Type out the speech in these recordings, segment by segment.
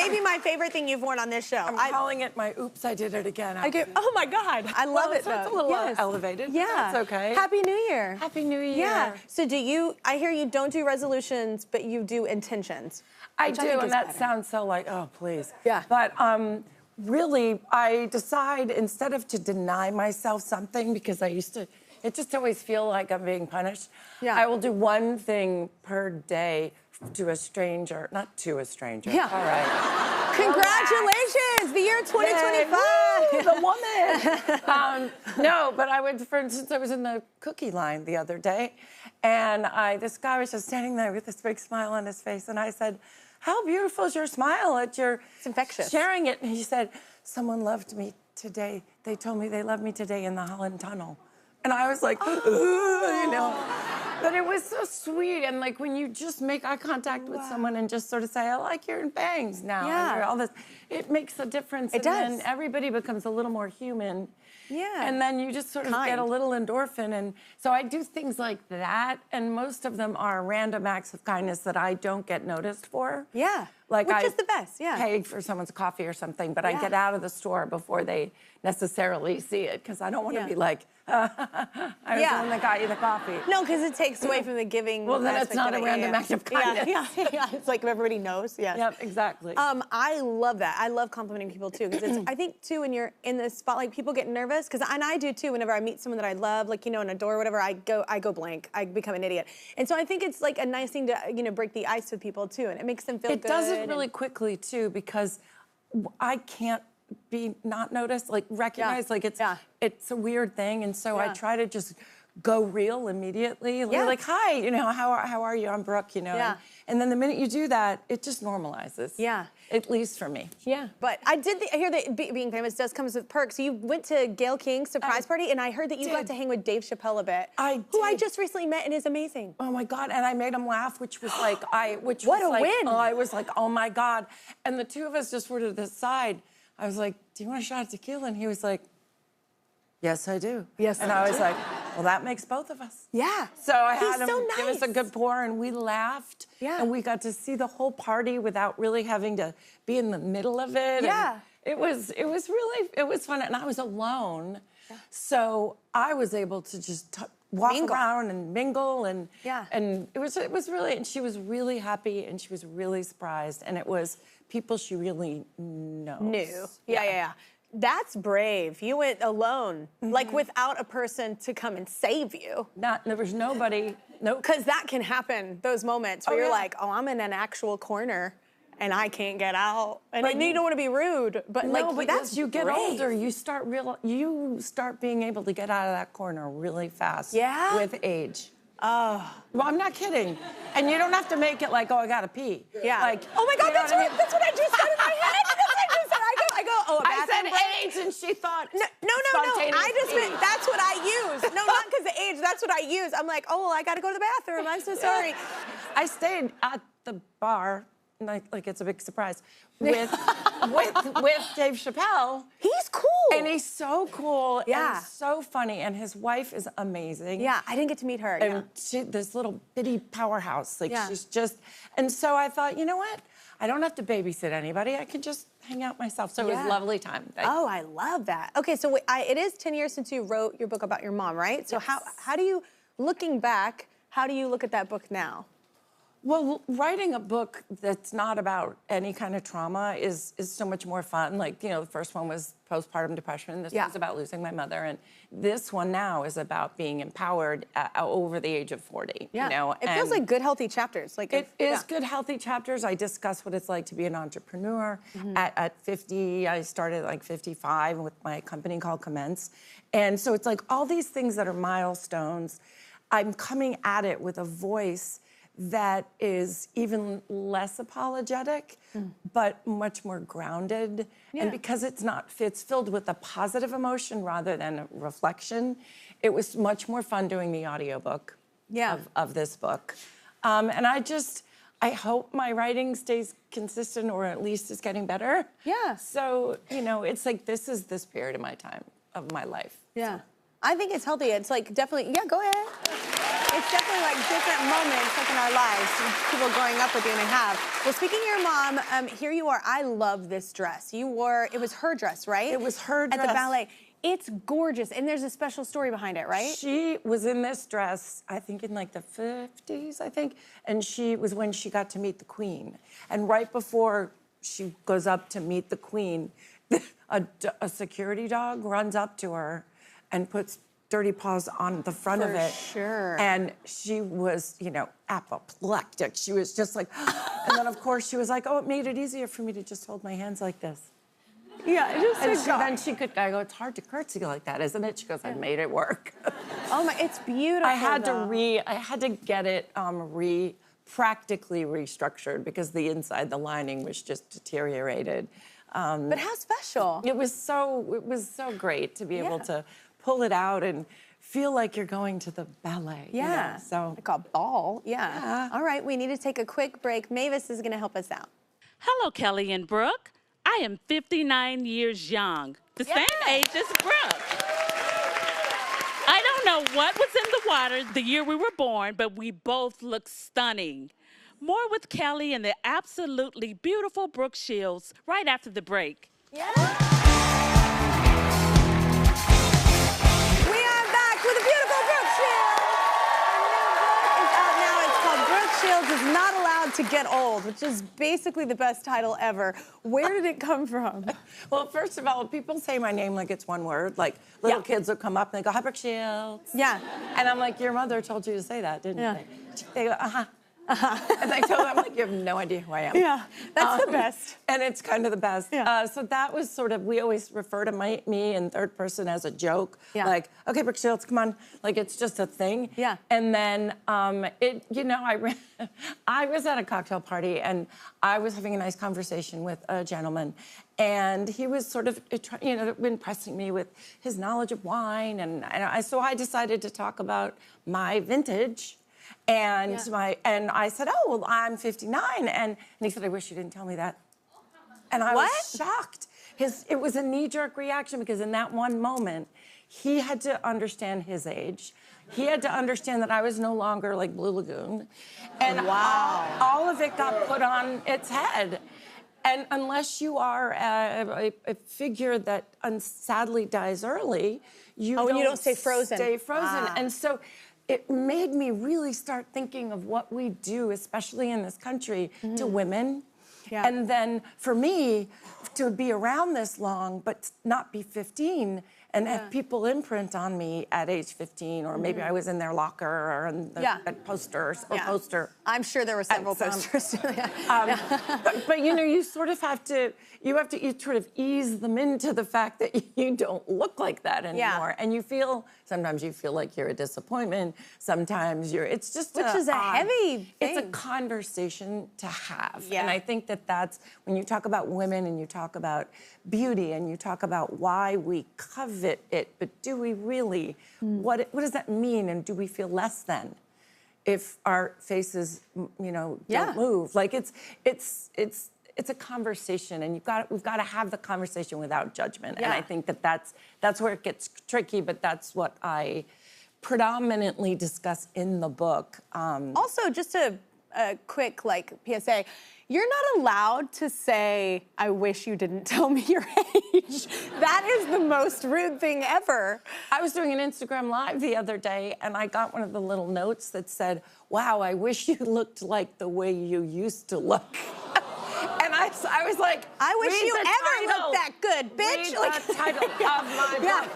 maybe my favorite thing you've worn on this show. I'm calling it my oops, I did it again. Oh my God, I love it though. It's a little elevated. Yeah. That's okay. Happy New Year. Happy New Year. Yeah. So I hear you don't do resolutions, but you do intentions. I do, and that sounds so like, oh, please. Yeah. But really, I decide instead of to deny myself something, because it just always feel like I'm being punished. Yeah. I will do one thing per day to a stranger, not to a stranger. Yeah. All right. Congratulations, the year 2025. Yay, the woman. No, but for instance, I was in the cookie line the other day, and this guy was just standing there with this big smile on his face, and I said, how beautiful is your smile at your It's infectious. sharing it. And he said, someone loved me today. They told me they loved me today in the Holland Tunnel. And I was like, you know. But it was so sweet. And like when you just make eye contact with someone and just sort of say, I like your bangs now. Yeah. And all this, it makes a difference. It does. And then everybody becomes a little more human. Yeah. And then you just sort of get a little endorphin. And so I do things like that. And most of them are random acts of kindness that I don't get noticed for. Yeah. Like Which is the best, yeah. Paid for someone's coffee or something, but I get out of the store before they necessarily see it, because I don't want to be like, I was the one that got you the coffee. No, because it takes away from the giving. Well, then it's not a random act of kindness. Yeah. It's like everybody knows. Yes. Yep, exactly. I love that. I love complimenting people too, because I think too when you're in the spotlight, people get nervous. And I do too. Whenever I meet someone that I love, like in a door or whatever, I go blank. I become an idiot. And so I think it's like a nice thing to break the ice with people too, and it makes them feel good. It does it really quickly too, because I can't be not noticed, like recognize, like it's a weird thing, and so I try to just go real immediately. Like, hi, how are you? I'm Brooke, and then the minute you do that, it just normalizes. Yeah. At least for me. Yeah. But I hear that being famous does come with perks. So you went to Gayle King's surprise party, and I heard that you got to hang with Dave Chappelle a bit. Who I just recently met and is amazing. Oh my God, and I made him laugh, which was like, what a win. I was like, oh my God. And the two of us just were to the side. I was like, do you want a shot of tequila? And he was like, yes, I do. Yes, and I was like, well, that makes both of us. Yeah. So I had him give us a good pour, and we laughed. Yeah. And we got to see the whole party without really having to be in the middle of it. Yeah. And it was fun, and I was alone. Yeah. So I was able to just walk around and mingle, and it was really, and she was really happy, and she was really surprised, and it was people she really knew. Yeah. That's brave. You went alone, like without a person to come and save you. There was nobody. Nope. Because that can happen, those moments where you're like, oh, I'm in an actual corner and I can't get out. And you don't want to be rude, but but that's as you get brave. older, you start being able to get out of that corner really fast. Yeah? With age. Oh. Well, I'm not kidding. And you don't have to make it like, oh, I gotta pee. Yeah. Like, oh my God, that's what I just said in my head. That's what I just said. I go, oh, a I bathroom said break? age, and she thought No. I just meant that's what I use. No, not because of age. That's what I use. I'm like, oh, well, I got to go to the bathroom. I'm so sorry. I stayed at the bar, like it's a big surprise, with Dave Chappelle. He's cool. And he's so cool. Yeah. And so funny. And his wife is amazing. Yeah, I didn't get to meet her. And she, this little bitty powerhouse. Like she's just. And so I thought, you know what? I don't have to babysit anybody. I can just hang out myself. So it was a lovely time. Oh, I love that. Okay, so it is 10 years since you wrote your book about your mom, right? So how do you, looking back, how do you look at that book now? Well, writing a book that's not about any kind of trauma is so much more fun. Like, the first one was postpartum depression. This was about losing my mother. And this one now is about being empowered over the age of 40. Yeah. It feels like good, healthy chapters. Like it is good, healthy chapters. I discuss what it's like to be an entrepreneur. At 50, I started at like 55 with my company called Commence. And so it's like all these things that are milestones. I'm coming at it with a voice that is even less apologetic, but much more grounded. And because it's filled with a positive emotion rather than a reflection, it was much more fun doing the audiobook of this book. And I hope my writing stays consistent, or at least is getting better. Yeah. So, it's like this is this period of my time, of my life. Yeah. I think it's healthy. It's like definitely, go ahead. it's definitely like different moments like in our lives, people growing up with you and I have. Well, speaking of your mom, here you are. I love this dress. You wore, it was her dress, right? It was her dress. At the ballet. It's gorgeous, and there's a special story behind it, right? She was in this dress, I think in like the 50s, I think, and she was when she got to meet the Queen. And right before she goes up to meet the Queen, a security dog runs up to her and puts dirty paws on the front of it. For sure. And she was, you know, apoplectic. She was just like, and then of course she was like, oh, it made it easier for me to just hold my hands like this. Yeah, it just then she could, I go, it's hard to curtsy like that, isn't it? She goes, I made it work. Oh my, it's beautiful. I had to get it practically restructured because the inside, the lining was just deteriorated. But how special? It was so great to be able to pull it out and feel like you're going to the ballet. Yeah, you know? So like a ball. Yeah. All right, we need to take a quick break. Mavis is going to help us out. Hello, Kelly and Brooke. I am 59 years young, the same age as Brooke. I don't know what was in the water the year we were born, but we both look stunning. More with Kelly and the absolutely beautiful Brooke Shields right after the break. Yeah. We are back with the beautiful Brooke Shields. A new book is out now. It's called Brooke Shields is Not Allowed to Get Old, which is basically the best title ever. Where did it come from? Well, first of all, people say my name like it's one word. Like little kids will come up and they go, hi, Brooke Shields. Yeah. And I'm like, your mother told you to say that, didn't Yeah. they? They go, uh-huh. And I told them, like, you have no idea who I am. Yeah, that's the best. And it's kind of the best. Yeah. So that was sort of, we always refer to me in third person as a joke. Yeah. Like, okay, Brooke Shields, come on. Like, it's just a thing. Yeah. And then, I was at a cocktail party and I was having a nice conversation with a gentleman. And he was sort of, impressing me with his knowledge of wine. So I decided to talk about my vintage. And I said, oh, well, I'm 59. And he said, I wish you didn't tell me that. And I was shocked. It was a knee-jerk reaction because in that one moment, he had to understand his age. He had to understand that I was no longer like Blue Lagoon. And all of it got put on its head. And unless you are a figure that sadly dies early, you don't stay frozen. And so it made me really start thinking of what we do, especially in this country, to women. Yeah. And then for me, to be around this long, but not be 15 and have people imprint on me at age 15, or maybe I was in their locker or in the poster. I'm sure there were several posters. But you sort of have to, you sort of ease them into the fact that you don't look like that anymore. And sometimes you feel like you're a disappointment. Sometimes it's just Which is a heavy thing. It's a conversation to have. And I think that's, when you talk about women and you talk about beauty and you talk about why we covet it, but do we really? What does that mean? And do we feel less than if our faces, don't move? Like it's a conversation, and we've got to have the conversation without judgment. And I think that's where it gets tricky, but that's what I predominantly discuss in the book. Also, just a quick PSA. You're not allowed to say, I wish you didn't tell me your age. That is the most rude thing ever. I was doing an Instagram Live the other day, and I got one of the little notes that said, wow, I wish you looked like the way you used to look. And I was like, I wish you ever looked that good, bitch. Read the title of my book.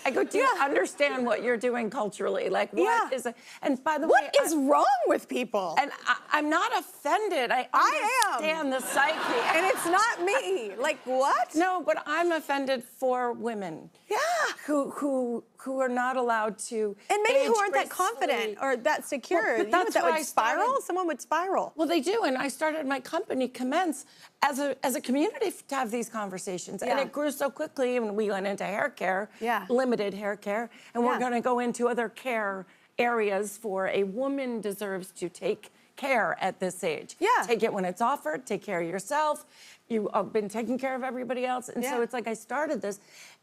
I go, do you understand what you're doing culturally? Like, what is it? And by the way, what is wrong with people? And I'm not offended. I understand the psyche. And it's not me. Like, what? No, but I'm offended for women. Yeah. Who are not allowed to. And maybe who aren't that confident or that secure. Well, but that's that would spiral. Someone would spiral. Well, they do. And I started my company, Commence, as a community to have these conversations. And it grew so quickly, and we went into hair care, limited hair care, and we're going to go into other care areas for a woman deserves to take care at this age. Yeah. Take it when it's offered, take care of yourself. You have been taking care of everybody else. And so it's like I started this.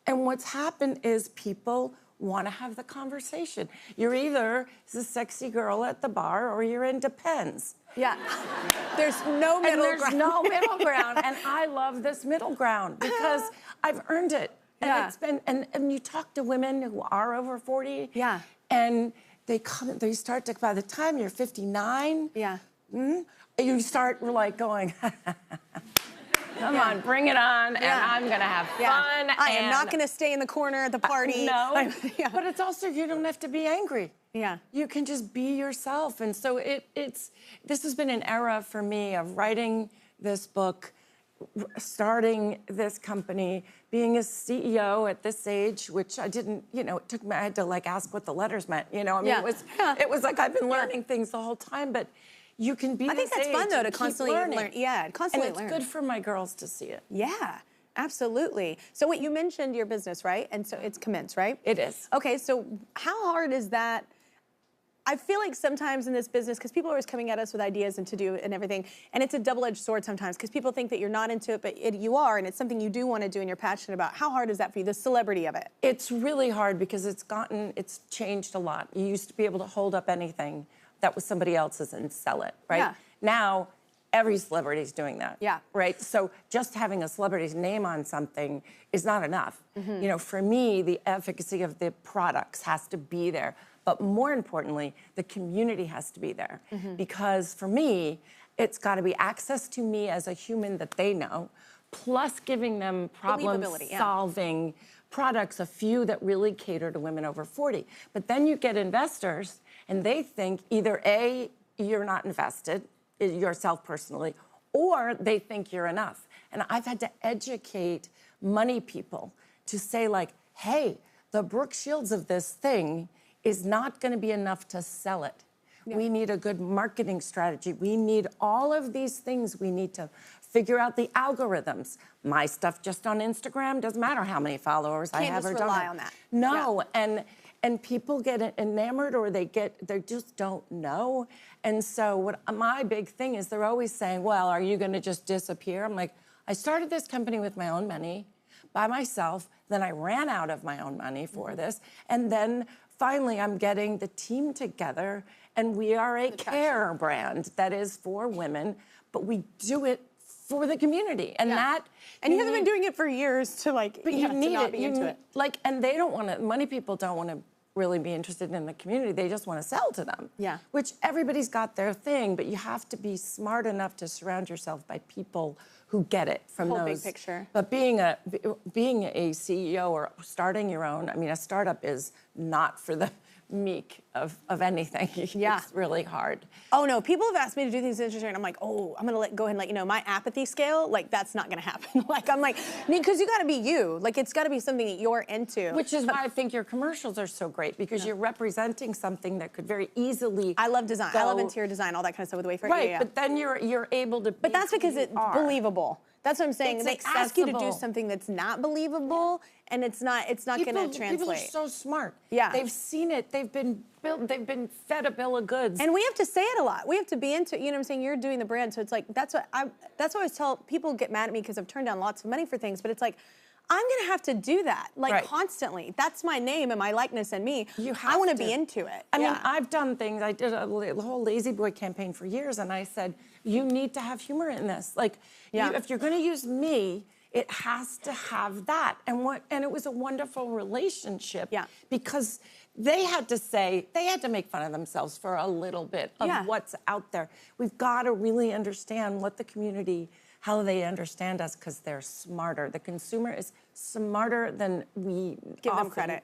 And what's happened is people want to have the conversation. You're either the sexy girl at the bar or you're in Depends. Yeah. There's no middle ground. There's no middle ground. And I love this middle ground because I've earned it. And Yeah. it's been, and you talk to women who are over 40. Yeah. And they start to, by the time you're 59, Yeah. you start like going, come on, bring it on, and I'm gonna have fun. I am not gonna stay in the corner at the party. No, but it's also, you don't have to be angry. Yeah. You can just be yourself. And so this has been an era for me of writing this book, starting this company, being a CEO at this age, which I didn't, it took me, I had to like ask what the letters meant, I mean, it was like I've been learning things the whole time, but you can be I think that's fun though to constantly learn. Yeah, constantly learn. And learn. it's good for my girls to see it. Yeah, absolutely. So wait, you mentioned your business, right? And so it's Commence, right? It is. Okay, so how hard is that? I feel like sometimes in this business, because people are always coming at us with ideas and to do and everything, and it's a double-edged sword sometimes, because people think that you're not into it, but you are, and it's something you do want to do and you're passionate about. How hard is that for you, the celebrity of it? It's really hard because it's changed a lot. You used to be able to hold up anything that was somebody else's and sell it, right? Yeah. Now, every celebrity's doing that. Yeah. Right? So just having a celebrity's name on something is not enough. For me, the efficacy of the products has to be there. But more importantly, the community has to be there. Because for me, it's got to be access to me as a human that they know, plus giving them problem-solving products, a few that really cater to women over 40. But then you get investors, and they think either A, you're not invested, yourself personally, or they think you're enough. And I've had to educate money people to say like, hey, the Brooke Shields of this thing is not gonna be enough to sell it. Yeah. We need a good marketing strategy. We need all of these things. We need to figure out the algorithms. My stuff just on Instagram, doesn't matter how many followers I have or don't have. Can't just rely on that. No, and people get enamored or they just don't know. And so what my big thing is, they're always saying, well, are you gonna just disappear? I'm like, I started this company with my own money, by myself, then I ran out of my own money for this, and then finally I'm getting the team together, and we are a care brand that is for women, but we do it for the community, and and you haven't been doing it for years to like, but you need to not it. be into it. Like, and they don't want to. Money people don't want to really be interested in the community. They just want to sell to them. Yeah. Which everybody's got their thing, but you have to be smart enough to surround yourself by people who get it from Whole those. big picture. But being a CEO or starting your own, I mean, a startup is not for the meek of anything. Yeah. It's really hard. Oh no, people have asked me to do things interesting, and I'm like, oh, I'm gonna go ahead and let you know, my apathy scale, like that's not gonna happen. Like I'm like, because you gotta be you. Like it's gotta be something that you're into. Which is why I think your commercials are so great, because you're representing something that could very easily I love design. I love interior design, all that kind of stuff with the wafer. Right, Yeah. but then you're able to. But that's because it's believable. That's what I'm saying. It's they ask you to do accessible. something that's not believable, and it's not gonna translate. People are so smart. Yeah. They've seen it. They've been fed a bill of goods. And we have to say it a lot. We have to be into it. You know what I'm saying? You're doing the brand, so it's like that's what I always tell people. Get mad at me because I've turned down lots of money for things, but it's like, I'm gonna have to do that, like constantly. That's my name and my likeness and me. I want to be into it. I mean, I've done things. I did the whole Lazy Boy campaign for years, and I said, you need to have humor in this. Like, if you're gonna use me, it has to have that. And it was a wonderful relationship. Yeah. Because they had to make fun of themselves for a little bit of what's out there. We've got to really understand what the community, how they understand us, because they're smarter. The consumer is smarter than we Give them credit.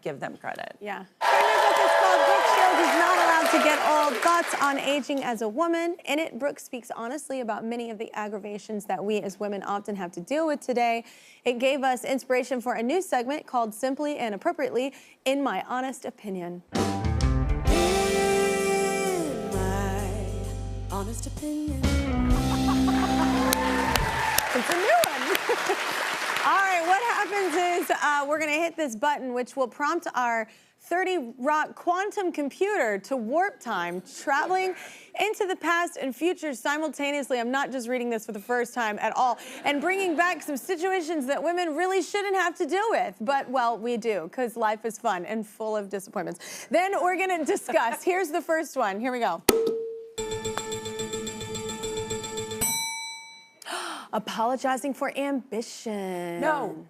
Yeah. Her new book is called Brooke Shields is Not Allowed to Get Old, Thoughts on Aging as a Woman. In it, Brooke speaks honestly about many of the aggravations that we as women often have to deal with today. It gave us inspiration for a new segment called Simply and Appropriately, In My Honest Opinion. In my honest opinion. It's a new one. All right, what happens is we're going to hit this button, which will prompt our 30 Rock quantum computer to warp time, traveling into the past and future simultaneously. I'm not just reading this for the first time at all. And bringing back some situations that women really shouldn't have to deal with. But, well, we do, because life is fun and full of disappointments. Then we're going to discuss. Here's the first one. Here we go. Apologizing for ambition. No.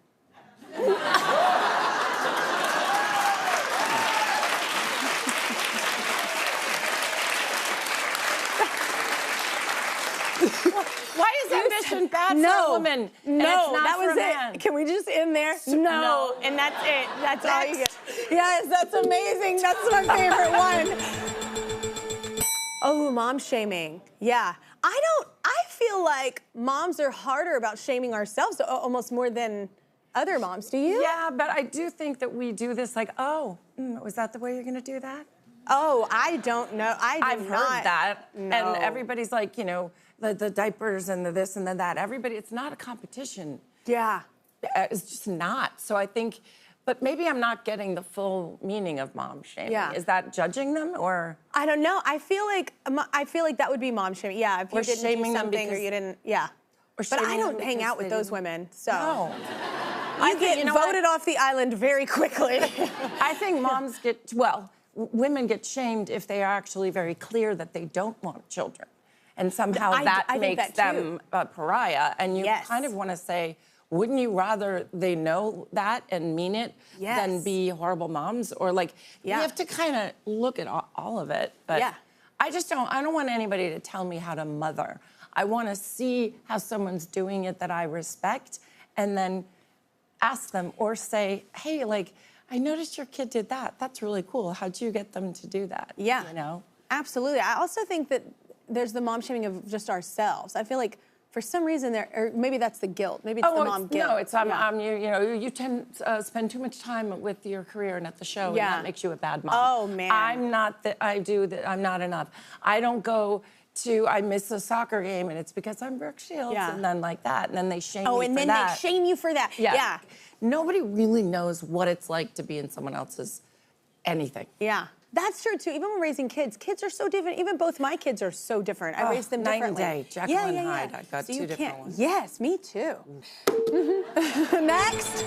Why is ambition bad for a woman? No, and it's not that for was a man? it. Can we just end there? No, and that's it. That's all you get. Yes, that's amazing. That's my favorite one. Oh, mom shaming. Yeah. I feel like moms are harder about shaming ourselves almost more than other moms. Do you? Yeah, but I do think that we do this like, oh, was that the way you're gonna do that? Oh, I don't know. I've heard that. No. And everybody's like, you know, the diapers and the this and the that. Everybody, it's not a competition. Yeah. It's just not. So I think, but maybe I'm not getting the full meaning of mom shaming. Yeah. Is that judging them or? I don't know. I feel like that would be mom shaming. Yeah, if you Or didn't do shaming them something or because- you didn't, yeah. Or But I shaming them don't hang because out with they those didn't- women, so. No. You get voted off the island very quickly. I think moms women get shamed if they are actually very clear that they don't want children. And somehow that I think makes that them a pariah. And you Yes. kind of want to say, wouldn't you rather they know that and mean it than Yes. be horrible moms? Or like, you have to kind of look at all of it. But Yeah. I don't want anybody to tell me how to mother. I want to see how someone's doing it that I respect and then ask them or say, hey, like, I noticed your kid did that. That's really cool. How'd you get them to do that? Yeah. You know? Absolutely. I also think that there's the mom shaming of just ourselves. I feel like for some reason or maybe that's the guilt. Maybe it's the mom guilt. No, it's you tend to spend too much time with your career and at the show, and that makes you a bad mom. Oh man. I'm not that. I'm not enough. I don't go to. I miss a soccer game, and it's because I'm Brooke Shields, and then like that, and then they shame me for that. Oh, and then they shame you for that. Yeah. Nobody really knows what it's like to be in someone else's anything. Yeah. That's true too. Even when raising kids, kids are so different. Even both my kids are so different. I raised them night and differently. day. Jekyll and Hyde. I got two different ones. Yes, me too. Next.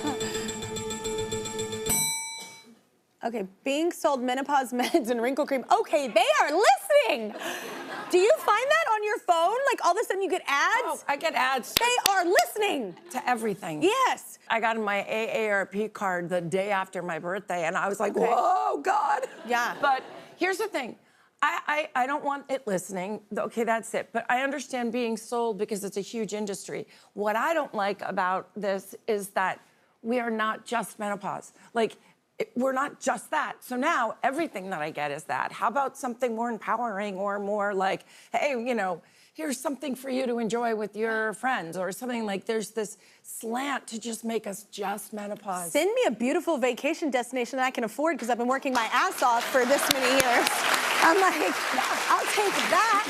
Okay, being sold menopause meds and wrinkle cream. Okay, they are listening. Do you find that on your phone? Like all of a sudden you get ads? Oh, I get ads. They are listening. To everything. Yes. I got my AARP card the day after my birthday, and I was like, whoa, God. Yeah. But here's the thing. I don't want it listening. Okay, that's it. But I understand being sold because it's a huge industry. What I don't like about this is that we are not just menopause. Like, we're not just that. So now everything that I get is that. How about something more empowering or more like, hey, you know, here's something for you to enjoy with your friends or something like there's this slant to just make us just menopause. Send me a beautiful vacation destination that I can afford because I've been working my ass off for this many years. I'm like, I'll take that.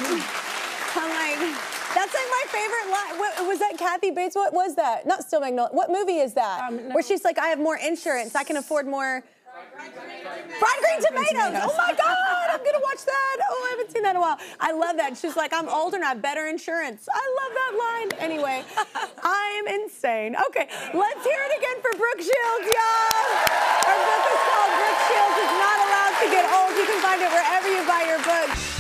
I'm like, that's like my favorite line. What, was that Kathy Bates? What was that? Not Still Magnolia. What movie is that? No. Where she's like, I have more insurance. I can afford more. Fried green tomatoes. Oh my God, I'm gonna watch that. Oh, I haven't seen that in a while. I love that. She's like, I'm older and I have better insurance. I love that line. Anyway, I am insane. Okay, let's hear it again for Brooke Shields, y'all. Her book is called Brooke Shields Is Not Allowed to Get Old. You can find it wherever you buy your books.